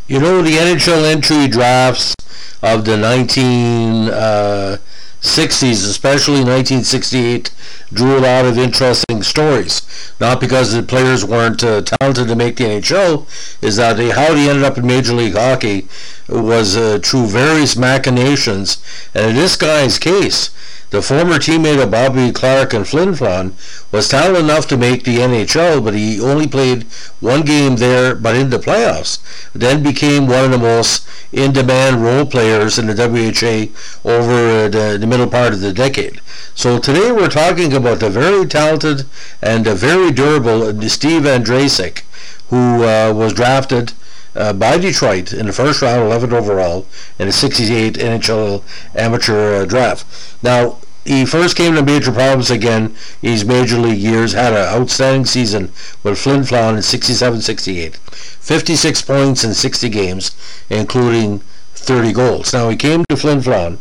You know, the NHL entry drafts of the 1960s, especially 1968, drew a lot of interesting stories. Not because the players weren't talented to make the NHL, is that how they ended up in Major League Hockey was through various machinations. And in this guy's case, the former teammate of Bobby Clarke and Flin Flon was talented enough to make the NHL, but he only played one game there, but in the playoffs. Then became one of the most in-demand role players in the WHA over the middle part of the decade. So today we're talking about the very talented and very durable Steve Andrascik, who was drafted by Detroit in the first round, 11th overall, in the 68 NHL amateur draft. Now, he first came to major problems again in his major league years, had an outstanding season with Flin Flon in 67-68. 56 points in 60 games, including 30 goals. Now, he came to Flin Flon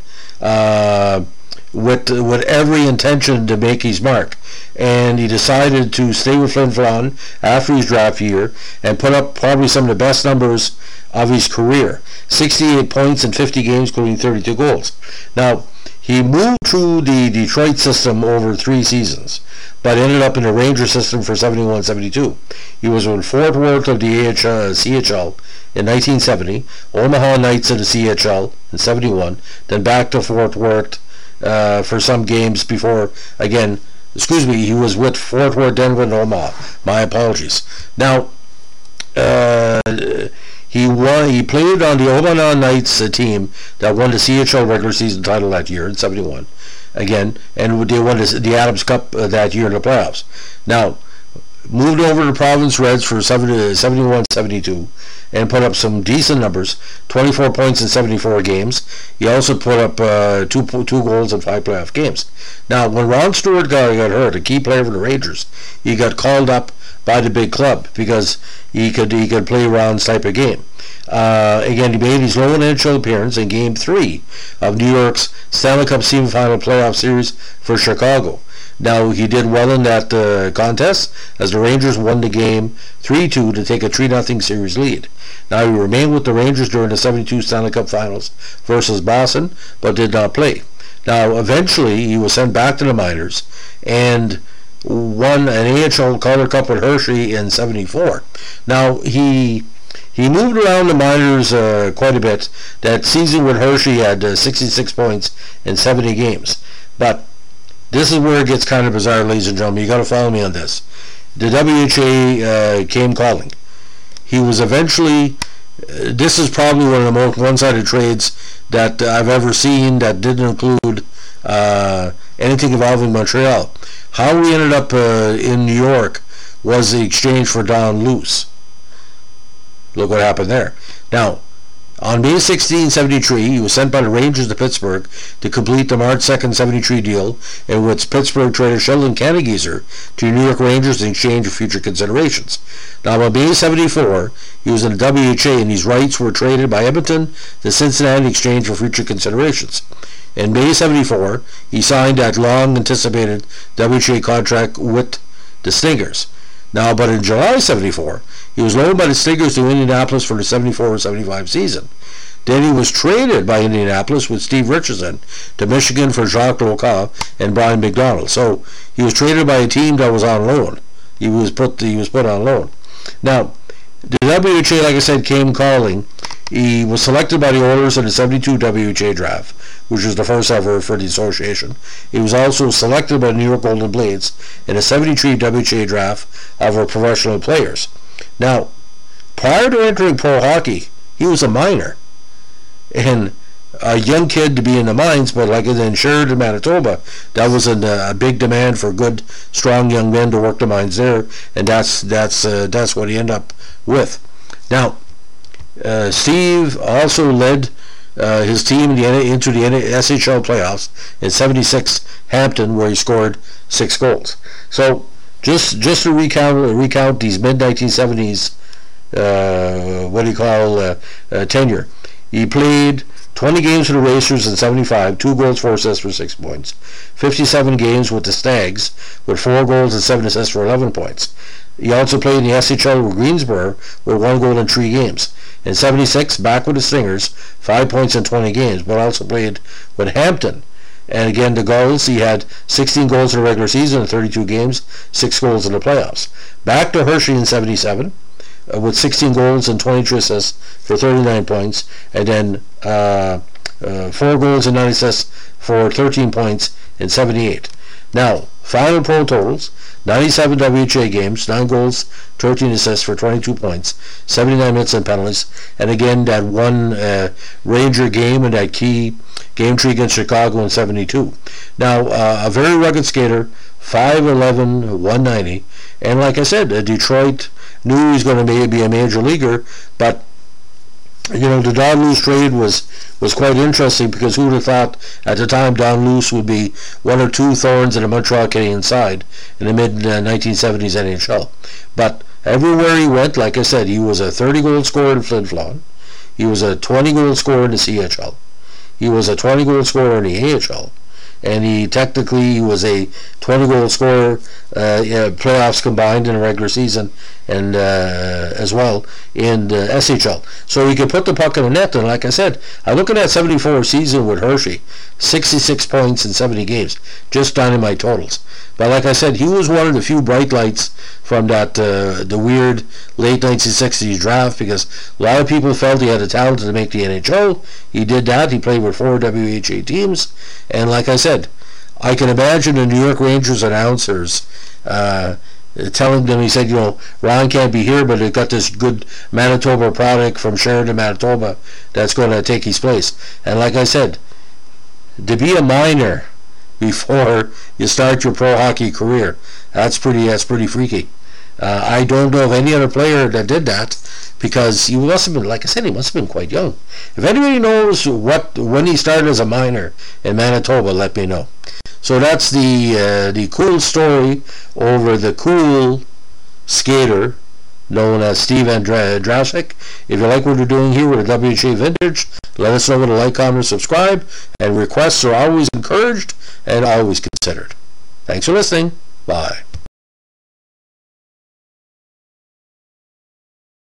with every intention to make his mark, and he decided to stay with Flin Flon after his draft year and put up probably some of the best numbers of his career. 68 points in 50 games, including 32 goals. Now, he moved through the Detroit system over 3 seasons, but ended up in the Ranger system for 71-72. He was with Fort Worth of the CHL in 1970, Omaha Knights of the CHL in 71, then back to Fort Worth for some games before, again, he was with Fort Worth, Denver, and Omaha. My apologies. Now, he played on the Omaha Knights team that won the CHL regular season title that year in 71. Again, and they won the Adams Cup that year in the playoffs. Now, moved over to the Province Reds for 71-72 and put up some decent numbers, 24 points in 74 games. He also put up two goals in 5 playoff games. Now, when Ron Stewart got hurt, a key player for the Rangers, he got called up by the big club because he could play Ron's type of game. Again, he made his lone NHL appearance in Game 3 of New York's Stanley Cup semifinal playoff series for Chicago. Now, he did well in that contest as the Rangers won the game 3-2 to take a 3-0 series lead. Now, he remained with the Rangers during the 72 Stanley Cup Finals versus Boston, but did not play. Now, eventually, he was sent back to the minors and won an AHL Calder Cup with Hershey in 74. Now, he moved around the minors quite a bit. That season with Hershey had 66 points in 70 games. But this is where it gets kind of bizarre, ladies and gentlemen. You got to follow me on this. The WHA came calling. He was eventually. This is probably one of the most one-sided trades that I've ever seen that didn't include anything involving Montreal. How we ended up in New York was the exchange for Don Luce. Look what happened there. Now, on May 16, 73, he was sent by the Rangers to Pittsburgh to complete the March 2nd, 73 deal, in which Pittsburgh traded Sheldon Kannegeezer to the New York Rangers in exchange for future considerations. Now, on May 74, he was in the WHA, and his rights were traded by Edmonton to Cincinnati in exchange for future considerations. In May 74, he signed that long-anticipated WHA contract with the Stingers. Now, but in July 74, he was loaned by the Stingers to Indianapolis for the 74-75 season. Then he was traded by Indianapolis with Steve Richardson to Michigan for Jacques Loca and Brian McDonald. So he was traded by a team that was on loan. He was put on loan. Now, the WHA, like I said, came calling. He was selected by the Oilers in the 72 WHA draft, which was the first ever for the association. He was also selected by the New York Golden Blades in the 73 WHA draft of our professional players. Now, prior to entering pro hockey, he was a minor. And a young kid to be in the mines, but like in Sheridan in Manitoba, that was a big demand for good, strong young men to work the mines there, and that's what he ended up with. Now, Steve also led his team into the SHL playoffs in 76 Hampton, where he scored 6 goals. So just to recount these mid-1970s tenure. He played 20 games for the Racers in 75, 2 goals, 4 assists for 6 points. 57 games with the Stags with 4 goals and 7 assists for 11 points. He also played in the SHL with Greensboro with 1 goal in 3 games. In 76, back with the Stingers, 5 points in 20 games, but also played with Hampton. And again, the goals, he had 16 goals in the regular season in 32 games, 6 goals in the playoffs. Back to Hershey in 77 with 16 goals and 23 assists for 39 points, and then 4 goals and 9 assists for 13 points in 78. Now, final pro totals: 97 WHA games, 9 goals, 13 assists for 22 points, 79 minutes and penalties, and again that one Ranger game and that key game 3 against Chicago in 72. Now, a very rugged skater, 5'11", 190, and like I said, Detroit knew he was going to be a major leaguer, but the Don Luce trade was quite interesting, because who would have thought at the time Don Luce would be one or two thorns in the Montreal Canadiens side in the mid-1970s NHL. But everywhere he went, like I said, he was a 30-goal scorer in Flin Flon. He was a 20-goal scorer in the CHL. He was a 20-goal scorer in the AHL. And he technically was a 20-goal scorer, playoffs combined in a regular season, and as well in the SHL. So he could put the puck in the net. And like I said, I look at that 74 season with Hershey, 66 points in 70 games, just dynamite totals. But like I said, he was one of the few bright lights from that the weird late 1960s draft, because a lot of people felt he had the talent to make the NHL. He did that. He played with 4 WHA teams, and like I said, I can imagine the New York Rangers announcers telling them, he said, Ron can't be here, but they've got this good Manitoba product from Sheridan, Manitoba, that's going to take his place. And like I said, to be a minor before you start your pro hockey career, that's pretty freaky. I don't know of any other player that did that, because he must have been, like I said, he must have been quite young. If anybody knows when he started as a minor in Manitoba, let me know. So that's the cool story over the cool skater known as Steve Andrascik. If you like what we're doing here with the WHA Vintage, let us know with a like, comment, subscribe, and requests are always encouraged and always considered. Thanks for listening. Bye.